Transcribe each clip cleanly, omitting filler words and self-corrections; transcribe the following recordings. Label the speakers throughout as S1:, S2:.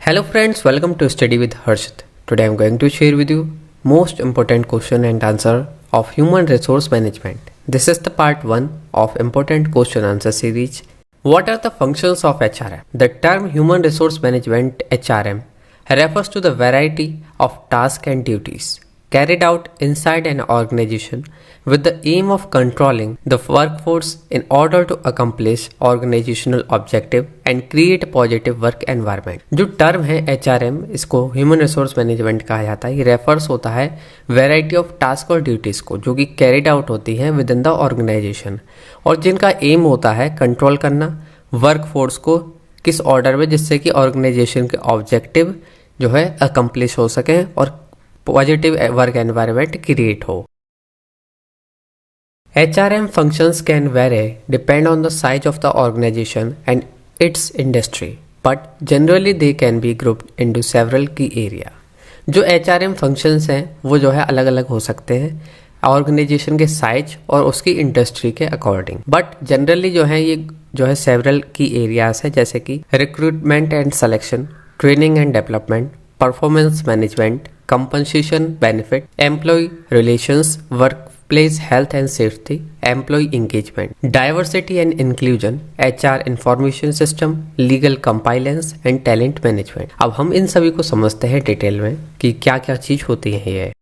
S1: Hello friends, welcome to Study with Harshit. Today I am going to share with you most important question and answer of human resource management. This is the part 1 of important question answer series. What are the functions of HRM? The term human resource management HRM refers to the variety of tasks and duties carried out inside an organization with the aim of controlling the workforce in order to accomplish organizational objective and create a positive work environment. जो term है HRM, इसको human resource management कहा जाता है। ये refers होता है variety of task और ड्यूटीज को जो कि कैरिड आउट होती हैं विद इन द ऑर्गेनाइजेशन और जिनका एम होता है कंट्रोल करना वर्कफोर्स को किस ऑर्डर में, जिससे कि ऑर्गेनाइजेशन के ऑब्जेक्टिव जो है अकम्प्लिश हो सके और पॉजिटिव वर्क एनवायरनमेंट क्रिएट हो। HRM functions can vary depend on the size of the organization and its industry, but generally they can be grouped into several key area. जो HRM functions हैं वो जो है अलग अलग हो सकते हैं ऑर्गेनाइजेशन के साइज और उसकी इंडस्ट्री के अकॉर्डिंग, बट जनरली जो है ये जो है सेवरल की एरियाज है, जैसे कि recruitment and selection, training and development, performance management, compensation benefit, employee relations, workplace health and safety, employee engagement, diversity and inclusion, HR information system, legal compliance and talent management। अब हम इन सभी को समझते हैं डिटेल में कि क्या क्या चीज होती है ये।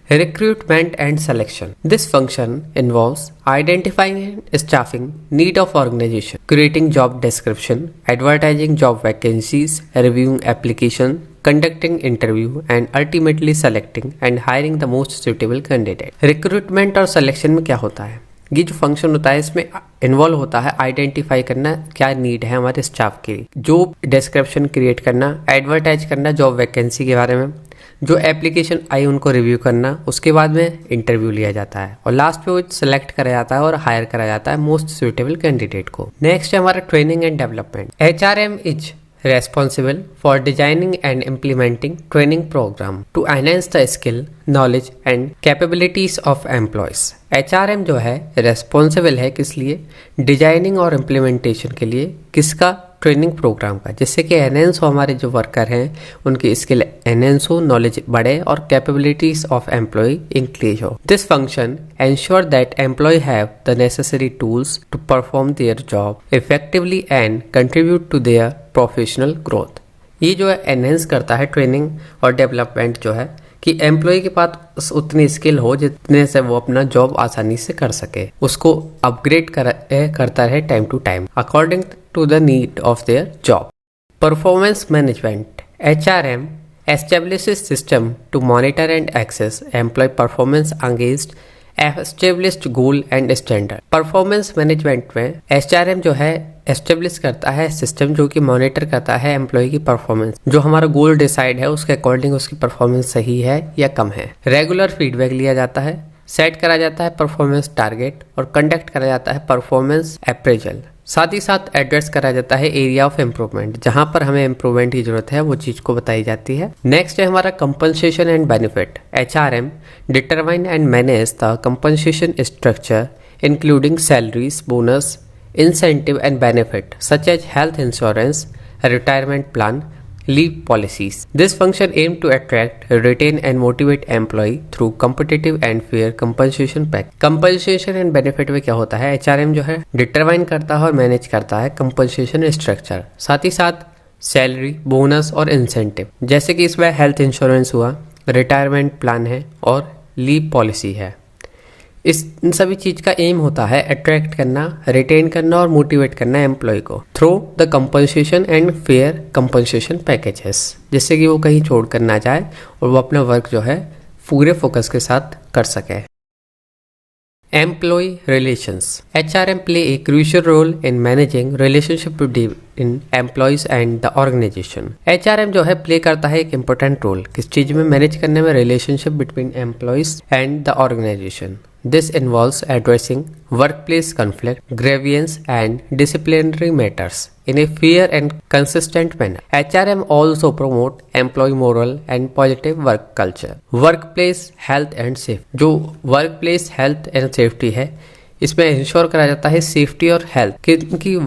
S1: Recruitment and selection. This function involves identifying and staffing need of organization, creating job description, advertising job vacancies, reviewing application, conducting interview and ultimately selecting and hiring the most suitable candidate. Recruitment और selection में क्या होता है? ये जो function होता है इसमें इन्वॉल्व होता है आइडेंटिफाई करना क्या नीड है हमारे स्टाफ के लिए, जो डिस्क्रिप्शन क्रिएट करना, एडवर्टाइज करना जॉब वैकेंसी के बारे में, जो एप्लीकेशन आई उनको रिव्यू करना, उसके बाद में इंटरव्यू लिया जाता है और लास्ट पे वो सेलेक्ट करा जाता है और हायर करा जाता है मोस्ट सुटेबल कैंडिडेट को। नेक्स्ट है हमारा training and development. HRM is responsible for designing and implementing training program to enhance the skill, knowledge and capabilities of employees। HRM जो है responsible है किस लिए? डिजाइनिंग और इम्प्लीमेंटेशन के लिए, किसका? ट्रेनिंग प्रोग्राम का, जिससे कि एनहेंस हो हमारे जो वर्कर हैं उनकी स्किल एनहेंस हो, नॉलेज बढ़े और कैपेबिलिटीज ऑफ एम्प्लॉय इंक्रीज हो। This function ensure that employ have the necessary tools to perform their job effectively and contribute to their professional growth. ये जो है एनहेंस करता है ट्रेनिंग और डेवलपमेंट जो है कि एम्प्लॉय के पास उतनी स्किल हो जितने से वो अपना जॉब आसानी से कर सके, उसको अपग्रेड करता रहे time to time according to the need of their job. Performance management. HRM establishes system to monitor and access employee performance against established goal and standard. Performance management में HRM जो है एस्टेब्लिश करता है system जो कि monitor करता है employ की परफॉर्मेंस, जो हमारा गोल डिसाइड है उसके अकॉर्डिंग उसकी परफॉर्मेंस सही है या कम है। रेगुलर फीडबैक लिया जाता है, सेट करा जाता है परफॉर्मेंस टारगेट और कंडक्ट करा जाता है परफॉर्मेंस अप्रेजल। साथ ही साथ एड्रेस करा जाता है एरिया ऑफ इम्प्रूवमेंट, जहां पर हमें इम्प्रूवमेंट की जरूरत है वो चीज को बताई जाती है। नेक्स्ट है हमारा compensation and benefit. HRM determine and manage the compensation structure including salaries, bonus, incentive and benefit such as health insurance, retirement plan, leave policies. This function aim to attract, retain and motivate employee through competitive and fair compensation pack. Compensation and benefit में क्या होता है? HRM जो है determine करता है और manage करता है कंपनसेशन स्ट्रक्चर, साथ ही साथ सैलरी, बोनस और इंसेंटिव, जैसे कि इसमें हेल्थ इंश्योरेंस हुआ, रिटायरमेंट प्लान है और लीव पॉलिसी है। इन सभी चीज का एम होता है अट्रैक्ट करना, रिटेन करना और मोटिवेट करना एम्प्लॉय को through the compensation and fair compensation packages, जिससे कि वो कहीं छोड़ कर ना जाए और वो अपना वर्क जो है पूरे फोकस के साथ कर सके। Employ relations. HRM play a crucial role in managing relationship in employees and the organisation. HRM जो है प्ले करता है एक इम्पोर्टेंट रोल किस चीज में? मैनेज करने में relationship between employees and the organisation. This involves addressing workplace conflict, grievance and disciplinary matters in a fair and consistent manner. HRM also promote employee moral and positive work culture. Workplace health and safety. जो workplace health and safety है इसमें ensure करा जाता है safety और health की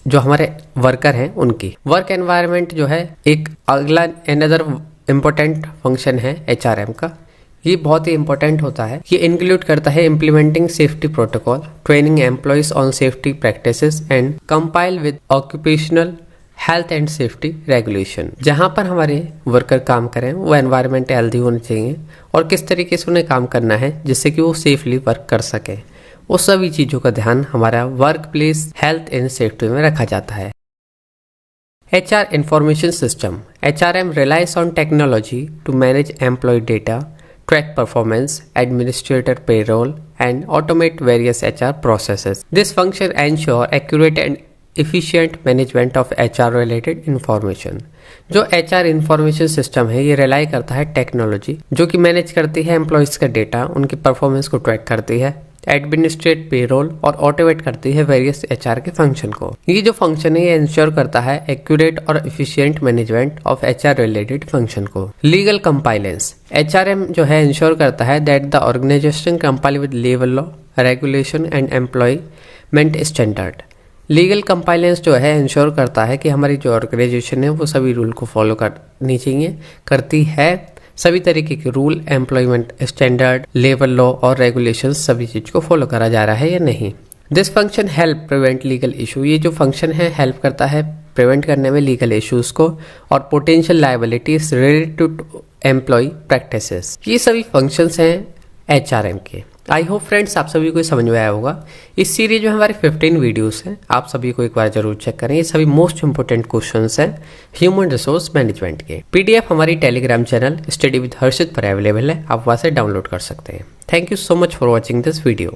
S1: जो हमारे वर्कर हैं उनकी। वर्क एनवायरनमेंट जो है एक अगला अनदर इम्पोर्टेंट फंक्शन है HRM का। ये बहुत ही इंपॉर्टेंट होता है। ये इंक्लूड करता है implementing safety protocol, training employees on safety practices and compile with occupational health and safety regulation. जहाँ पर हमारे वर्कर काम करें वो एनवायरनमेंट हेल्दी होनी चाहिए और किस तरीके से उन्हें काम करना है जिससे कि वो सेफली वर्क कर सकें। वो सभी चीज़ों का ध्यान हमारा work place health and safety में रखा जाता है। HR Information System HRM relies on technology to manage employee data, track performance, administrator payroll, and automate various HR processes. This function ensures accurate and efficient management of HR related information. जो HR information system है ये rely करता है technology जो कि manage करती है employees का डेटा, उनकी परफॉर्मेंस को ट्रैक करती है, एडमिनिस्ट्रेट पेरोल और ऑटोमेट करती है वेरियस HR के फंक्शन को। ये जो फंक्शन है ये इंश्योर करता है एक्यूरेट और efficient management of HR related function को। लीगल कंपाइलेंस HRM जो है इंश्योर करता है that the organisation comply with labour law, regulation and employment standard. Legal compliance जो है इंश्योर करता है कि हमारी जो ऑर्गेनाइजेशन है वो सभी रूल को फॉलो करनी चाहिए, करती है, सभी तरीके के rule, employment standard, labour law और रेगुलेशन सभी चीज़ को फॉलो करा जा रहा है या नहीं। This function help prevent legal issue. ये जो फंक्शन है हेल्प करता है प्रिवेंट करने में लीगल इश्यूज को और potential liabilities related to employ practices. ये सभी फंक्शंस हैं HRM के। आई होप फ्रेंड्स आप सभी को समझ में आया होगा। इस सीरीज में हमारे 15 वीडियोस हैं, आप सभी को एक बार जरूर चेक करें। ये सभी मोस्ट इंपोर्टेंट क्वेश्चंस हैं ह्यूमन रिसोर्स मैनेजमेंट के। PDF हमारी टेलीग्राम चैनल स्टडी विद हर्षित पर अवेलेबल है, आप वहाँ से डाउनलोड कर सकते हैं। Thank you so much for watching this video.